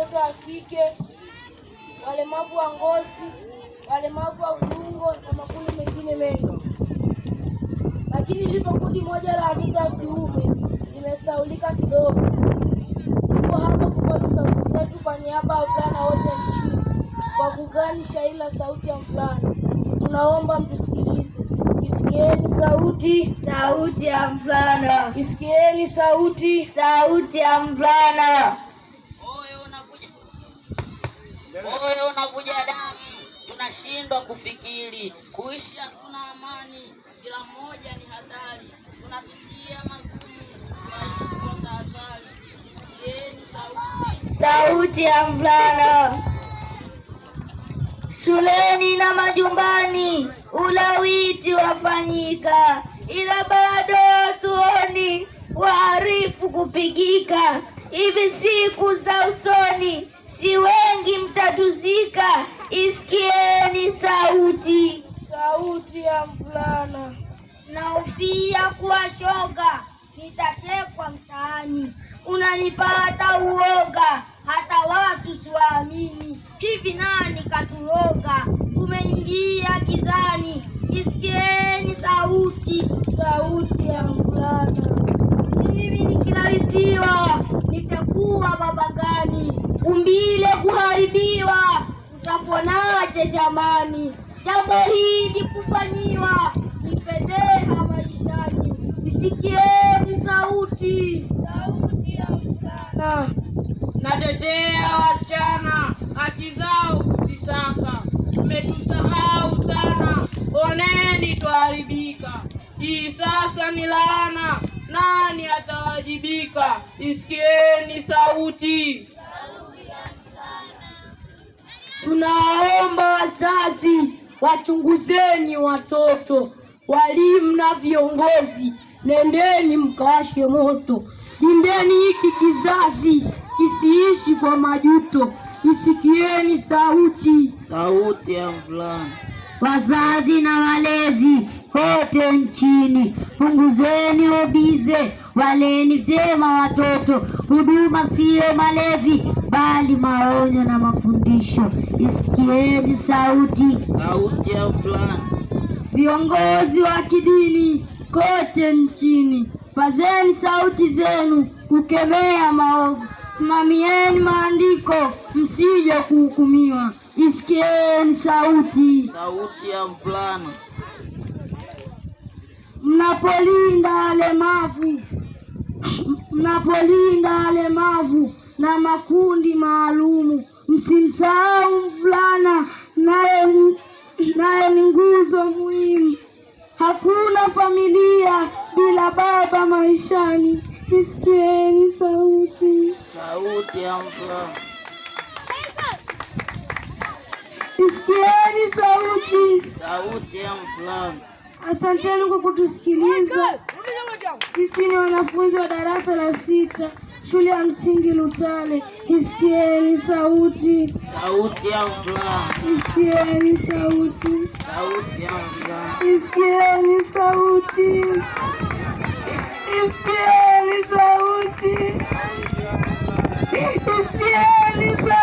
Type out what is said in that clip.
watoto wa kike, walemavu wa ngozi, walemavu wa viungo na makundi mengine mengi. Lakini lipo kundi moja la watoto wa kiume limesaulika kidogo. Tupo hapa kupaza sauti zetu kwa niaba ya wavulana wote nchini kwa kugani shairi la sauti ya mvulana. Tunaomba mtusikilize. Isikieni sauti, sauti ya mvulana. Isikieni sauti, sauti ya mvulana. Moyo unavuja damu, tunashindwa kufikiri, kuishi hakuna amani, kila mmoja ni hatari, tunapitia magumu, kwa tahadhari. Isikieni sauti, sauti ya mvulana. Shuleni na majumbani ulawiti wafanyika, ila bado tuoni waharifu kupigika. Hivi siku za usoni si wengi mtatuzika. Isikieni sauti, sauti ya mvulana. Naofia kuwa shoga, nitachekwa mtaani, unanipata uoga, hata watu siwaamini. Hivi nani katuroga, tumeingia gizani. Isikieni sauti, sauti ya mvulana. Mimi nikilawitiwa nitakuwa baba gani? Umbile kuharibiwa, utaponaje jamani? Jambo hili kufanyiwa ni fedheha maishani. Isikieni sauti, sauti ya mvulana. Natetea wasichana, haki zao kuzisaka. Mmetusahau sana, oneni twaharibika. Hii sasa ni laana, nani atawajibika? Isikieni sauti. Tunaomba wazazi, wachunguzeni watoto, walimu na viongozi, nendeni mkawashe moto. Lindeni hiki kizazi kisiishi kwa majuto. Isikieni sauti, sauti ya mvulana. Wazazi na walezi kote nchini, punguzeni ubize, waleni vyema watoto. Huduma siyo malezi, bali maonyo na mafundisho. Isikieni sauti, sauti ya mvulana. Viongozi wa kidini kote nchini, pazeni sauti zenu kukemea maovu. Simamieni maandiko, msije kuhukumiwa. Isikieni sauti, sauti ya mvulana. Mnapolinda walemavu na makundi maalumu, msimsahau mvulana, naye ni nguzo muhimu. Hakuna familia bila baba maishani. Isikieni sauti, sauti ya mvulana. Isikieni sauti, sauti ya mvulana. Asanteni kwa kutusikiliza. Sisi ni wanafunzi wa darasa la 6 shule ya msingi Lutale. Isikieni sauti, sauti ya mvulana. Isikieni sauti, sauti ya mvulana. Isikieni sauti, Isikieni sauti, Isikieni sauti.